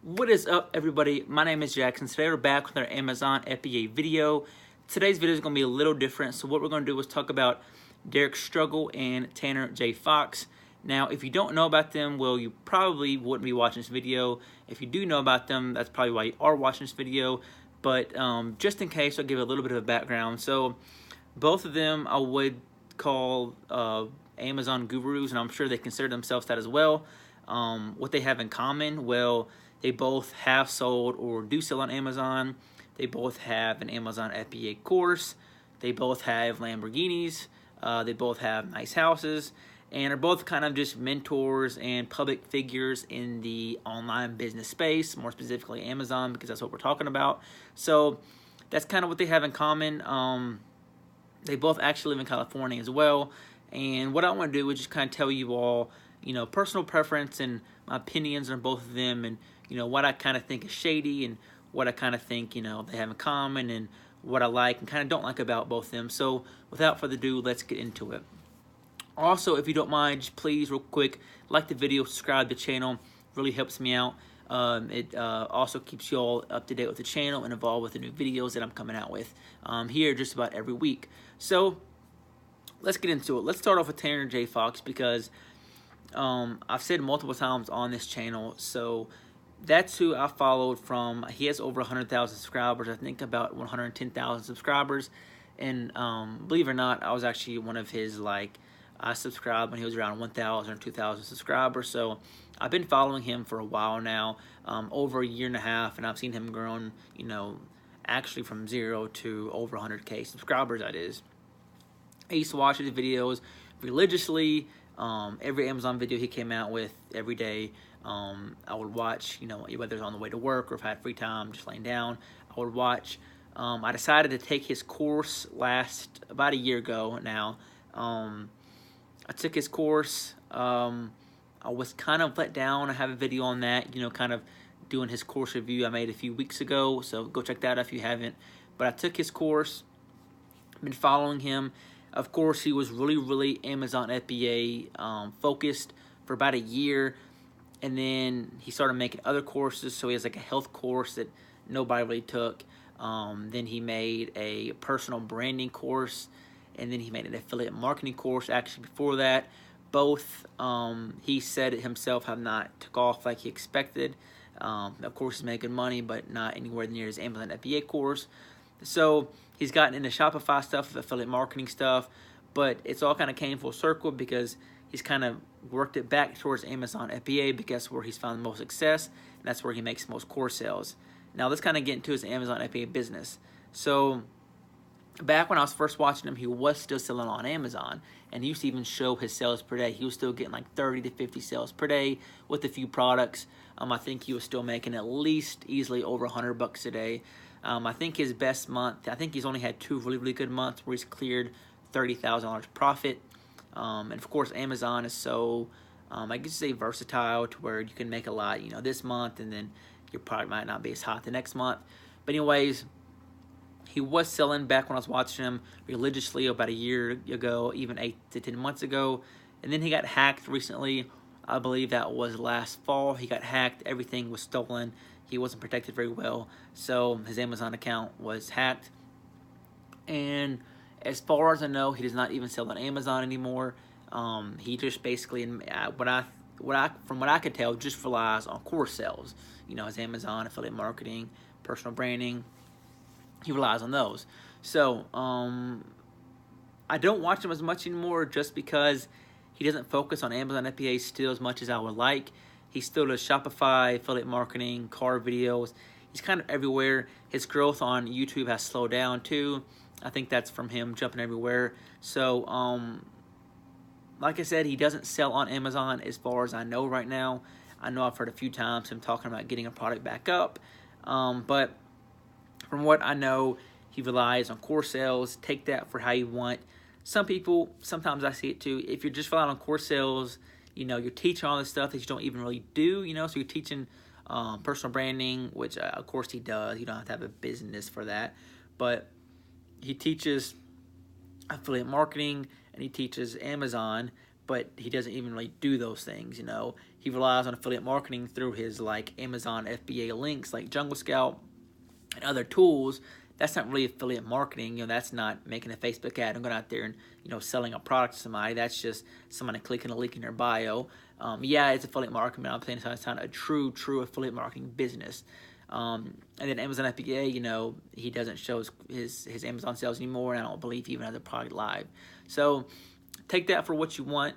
What is up, everybody? My name is Jackson. Today we're back with our Amazon FBA video. Today's video is going to be a little different. So what we're going to do is talk about Derrick's struggle and Tanner J. Fox. Now, if you don't know about them, well, you probably wouldn't be watching this video. If you do know about them, that's probably why you are watching this video. But just in case, I'll give a little bit of a background. So both of them I would call Amazon gurus, and I'm sure they consider themselves that as well. What they have in common, well, they both have sold or do sell on Amazon. They both have an Amazon FBA course. They both have Lamborghinis. They both have nice houses, and are both kind of just mentors and public figures in the online business space, more specifically Amazon, because that's what we're talking about. So that's kind of what they have in common. They both actually live in California as well. And what I want to do is just kind of tell you all, personal preference and my opinions on both of them, and what I kind of think is shady and what I kind of think they have in common, and what I like and kind of don't like about both of them. So without further ado, let's get into it. Also, if you don't mind, just please real quick, like the video, subscribe to the channel. Really helps me out. It also keeps you all up to date with the channel and involved with the new videos that I'm coming out with here just about every week. So let's get into it. Let's start off with Tanner J. Fox, because I've said multiple times on this channel, so that's who I followed from. He has over 100,000 subscribers, I think about 110,000 subscribers, and believe it or not, I was actually one of his, I subscribed when he was around 1,000 or 2,000 subscribers, so I've been following him for a while now, over a year and a half, and I've seen him grown, actually from 0 to over 100K subscribers, that is. I used to watch his videos religiously. Every Amazon video he came out with every day, I would watch, whether it's on the way to work or if I had free time just laying down, I would watch. I decided to take his course about a year ago now. I took his course. I was kind of let down. I have a video on that, kind of doing his course review I made a few weeks ago, so go check that out if you haven't. But I took his course, been following him. Of course, he was really Amazon FBA focused for about a year, and then he started making other courses. So he has like a health course that nobody really took. Then he made a personal branding course, and then he made an affiliate marketing course actually before that. Both, he said it himself, have not took off like he expected. Of course, he's making money, but not anywhere near his Amazon FBA course. So he's gotten into Shopify stuff, affiliate marketing stuff, but it's all kind of came full circle because he's kind of worked it back towards Amazon FBA, because that's where he's found the most success, and that's where he makes most course sales. Now let's kind of get into his Amazon FBA business. So back when I was first watching him, he was still selling on Amazon, and he used to even show his sales per day. He was still getting like 30 to 50 sales per day with a few products. I think he was still making at least easily over $100 a day. I think his best month, I think he's only had 2 really good months where he's cleared $30,000 profit. And of course, Amazon is so, I guess say versatile, to where you can make a lot, this month, and then your product might not be as hot the next month. But anyways, he was selling back when I was watching him religiously about a year ago, even 8 to 10 months ago. And then he got hacked recently. I believe that was last fall. He got hacked. Everything was stolen. He wasn't protected very well, so his Amazon account was hacked. And as far as I know, he does not even sell on Amazon anymore. He just basically, from what I could tell, just relies on course sales. His Amazon affiliate marketing, personal branding. He relies on those. So I don't watch him as much anymore, just because he doesn't focus on Amazon FBA still as much as I would like. He still does Shopify, affiliate marketing, car videos. He's kind of everywhere. His growth on YouTube has slowed down too. I think that's from him jumping everywhere. So, like I said, he doesn't sell on Amazon as far as I know right now. I know I've heard a few times him talking about getting a product back up. But from what I know, he relies on course sales. Take that for how you want. Some people, sometimes I see it too, if you're just relying on course sales, you're teaching all this stuff that you don't even really do, so you're teaching personal branding, which of course he does. You don't have to have a business for that, but he teaches affiliate marketing and he teaches Amazon, but he doesn't even really do those things, you know. He relies on affiliate marketing through his like Amazon FBA links like Jungle Scout and other tools. That's not really affiliate marketing. You know, that's not making a Facebook ad and going out there and, you know, selling a product to somebody. That's just somebody clicking a link in their bio. Yeah, it's affiliate marketing, but I'm saying it's not a true affiliate marketing business. And then Amazon FBA, you know, he doesn't show his Amazon sales anymore, and I don't believe he even has a product live. So take that for what you want.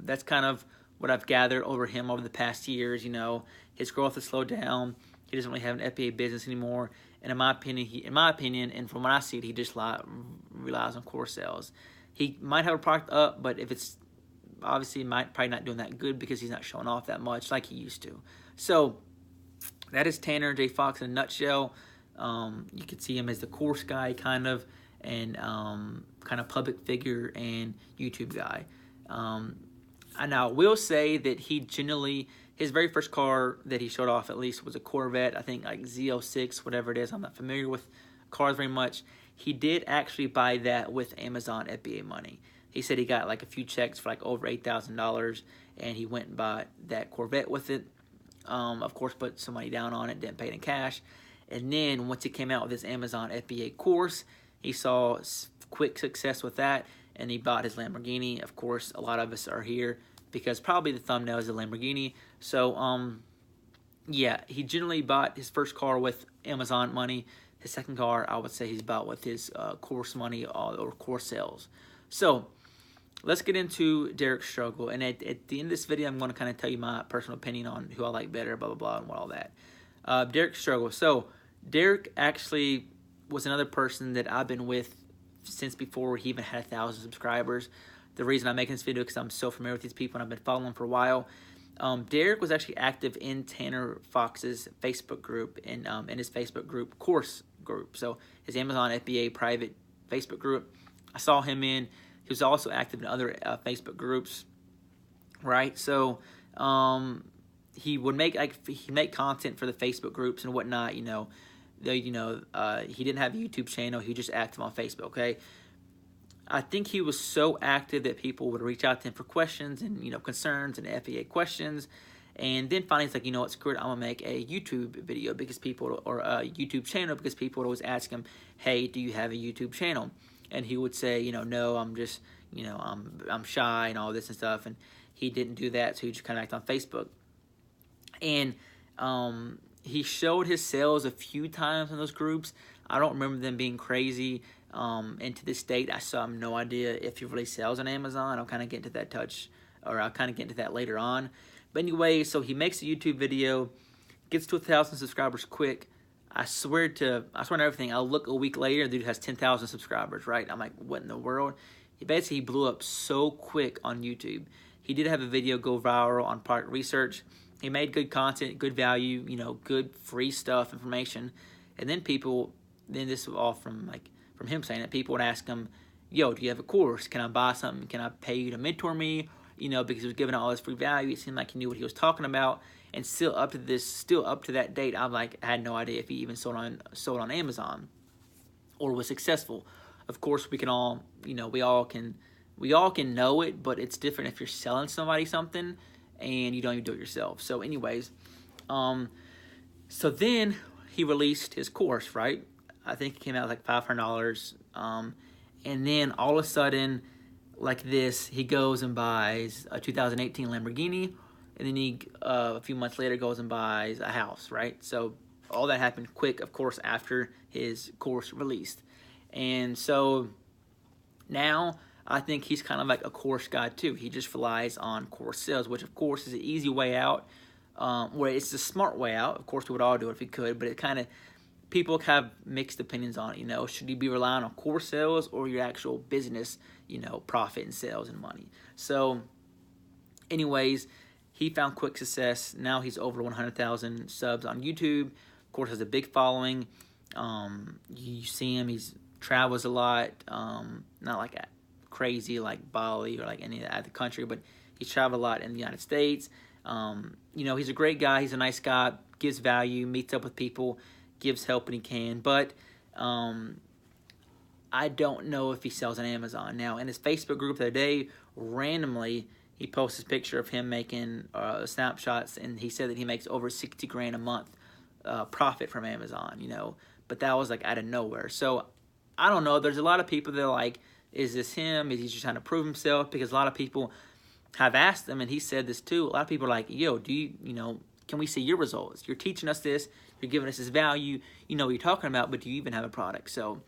That's kind of what I've gathered over him over the past years. You know, his growth has slowed down. He doesn't really have an FBA business anymore. And in my opinion, and from what I see, he just relies on course sales. He might have a product up, but if it's obviously probably not doing that good because he's not showing off that much like he used to. So that is Tanner J. Fox in a nutshell. You can see him as the course guy kind of, and kind of public figure and YouTube guy. I now will say that he generally, his very first car that he showed off at least was a Corvette, I think like Z06, whatever it is. I'm not familiar with cars very much. He did actually buy that with Amazon FBA money. He said he got like a few checks for like over $8,000, and he went and bought that Corvette with it. Of course, put some money down on it, didn't pay it in cash. And then once he came out with his Amazon FBA course, he saw quick success with that, and he bought his Lamborghini. Of course, a lot of us are here because probably the thumbnail is a Lamborghini. So, yeah, he generally bought his first car with Amazon money. His second car, I would say he's bought with his course money or course sales. So let's get into Derrick's struggle. And at the end of this video, I'm going to kind of tell you my personal opinion on who I like better, blah, blah, blah, and all that. Derrick's struggle. So Derrick actually was another person that I've been with since before he even had 1,000 subscribers. The reason I'm making this video is because I'm so familiar with these people and I've been following them for a while. Derrick was actually active in Tanner Fox's Facebook group, in his Facebook group, course group. So his Amazon FBA private Facebook group, I saw him in. He was also active in other Facebook groups, right? So he would make content for the Facebook groups and whatnot. You know, he didn't have a YouTube channel. He was just active on Facebook. Okay. I think he was so active that people would reach out to him for questions and, you know, concerns and FBA questions. And then finally, it's like, you know what, screw it, I'm going to make a YouTube video because people, or a YouTube channel, because people would always ask him, hey, do you have a YouTube channel? And he would say, you know, no, I'm just, you know, I'm shy and all this and stuff. And he didn't do that, so he just kind of acted on Facebook. And he showed his sales a few times in those groups. I don't remember them being crazy. And to this date, I still have no idea if he really sells on Amazon. I'll kind of get into that later on. But anyway, so he makes a YouTube video, gets to 1,000 subscribers quick. I swear on everything. I'll look a week later, the dude has 10,000 subscribers, right? I'm like, what in the world? He blew up so quick on YouTube. He did have a video go viral on product research. He made good content, good value, you know, good free stuff, information. And then this was all from him saying that people would ask him, yo, do you have a course? Can I buy something? Can I pay you to mentor me? You know, because he was giving all this free value. It seemed like he knew what he was talking about. And still up to that date, I had no idea if he even sold on Amazon or was successful. Of course, we can all, you know, we all can know it, but it's different if you're selling somebody something and you don't even do it yourself. So anyways, so then he released his course, right? I think it came out like $500. And then all of a sudden, like this, he goes and buys a 2018 Lamborghini. And then he, a few months later, goes and buys a house, right? So all that happened quick, of course, after his course released. And so now I think he's kind of like a course guy too. He just relies on course sales, which of course is an easy way out. Where it's a smart way out. Of course, we would all do it if we could, but it kind of, people have mixed opinions on it. You know, should you be relying on course sales or your actual business, you know, profit and sales and money? So anyways, he found quick success. Now he's over 100,000 subs on YouTube. Of course, has a big following. You see him, he travels a lot. Not like crazy like Bali or like any other country, but he's traveled a lot in the United States. You know, he's a great guy. He's a nice guy, gives value, meets up with people, gives help when he can. But I don't know if he sells on Amazon. Now, in his Facebook group the other day, randomly, he posts this picture of him making snapshots, and he said that he makes over 60 grand a month profit from Amazon, you know. But that was like out of nowhere. So I don't know. There's a lot of people that are like, is this him? Is he just trying to prove himself? Because a lot of people have asked him, and he said this too. A lot of people are like, yo, do you know, can we see your results? You're teaching us this. You're giving us this value. You know what you're talking about, but do you even have a product? So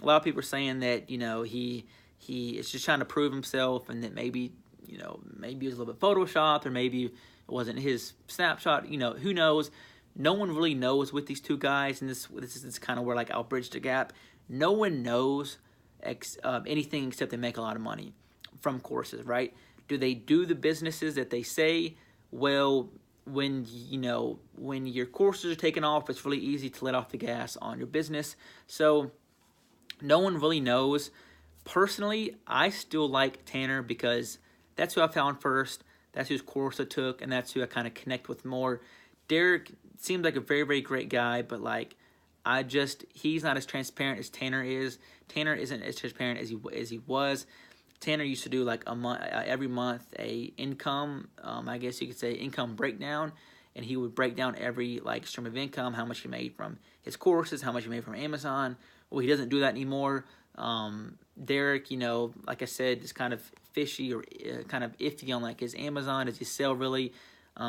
a lot of people are saying that, you know, he is just trying to prove himself, and that maybe, you know, maybe it was a little bit photoshopped, or maybe it wasn't his snapshot. You know, who knows? No one really knows with these two guys, and this is kind of where like I'll bridge the gap. No one knows anything except they make a lot of money from courses, right? Do they do the businesses that they say? Well, when your courses are taking off, it's really easy to let off the gas on your business. So no one really knows. Personally, I still like Tanner because that's who I found first. That's whose course I took, and that's who I kind of connect with more. Derrick seems like a very, very great guy, but like he's not as transparent as Tanner is. Tanner isn't as transparent as he was. Tanner used to do like every month a income, I guess you could say income breakdown, and he would break down every like stream of income, how much he made from his courses, how much he made from Amazon. Well, he doesn't do that anymore. Derrick, you know, like I said, is kind of fishy or kind of iffy on like his Amazon. Does he sell really?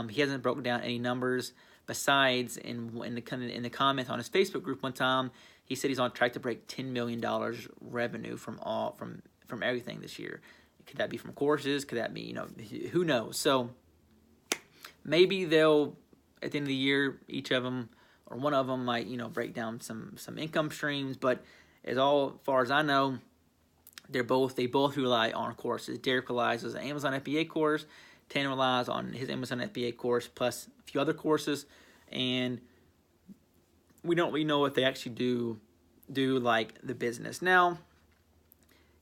He hasn't broken down any numbers. Besides, in the comments on his Facebook group one time, he said he's on track to break $10 million revenue from everything this year. Could that be from courses? Could that be, you know, who knows? So maybe they'll, at the end of the year, each of them or one of them might, you know, break down some income streams. But as far as I know, they both rely on courses. Derrick relies on an Amazon FBA course. Tanner relies on his Amazon FBA course plus a few other courses, and we don't really know if they actually do like the business. Now,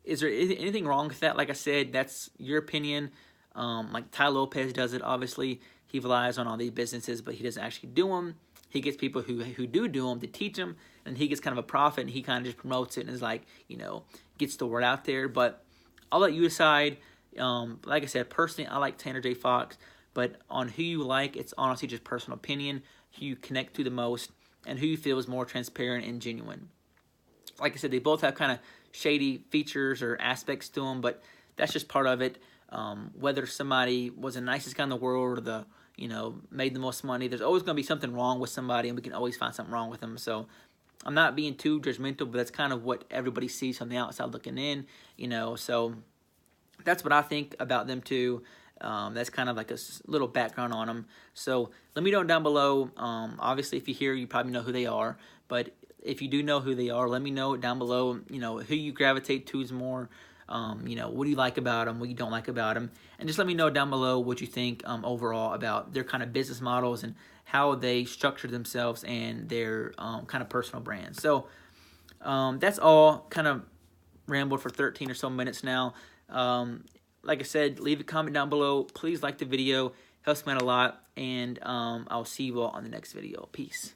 is there anything wrong with that? Like I said, that's your opinion. Like Ty Lopez does it. Obviously, he relies on all these businesses, but he doesn't actually do them. He gets people who do them to teach them, and he gets kind of a profit, and he kind of just promotes it and is like, you know, gets the word out there. But I'll let you decide. Like I said, personally, I like Tanner J. Fox, but on who you like, it's honestly just personal opinion, who you connect to the most, and who you feel is more transparent and genuine. Like I said, they both have kind of shady features or aspects to them, but that's just part of it. Whether somebody was the nicest guy in the world or made the most money, there's always going to be something wrong with somebody, and we can always find something wrong with them. So I'm not being too judgmental, but that's kind of what everybody sees from the outside looking in, so that's what I think about them too. That's kind of like a little background on them. So let me know down below. Obviously, if you're here, you probably know who they are. But if you do know who they are, let me know down below, who you gravitate to is more. What do you like about them, what you don't like about them. And just let me know down below what you think overall about their kind of business models and how they structure themselves and their kind of personal brands. So that's all. Kind of rambled for 13 or so minutes now. Like I said, leave a comment down below. Please like the video. Helps me out a lot. And I'll see you all on the next video. Peace.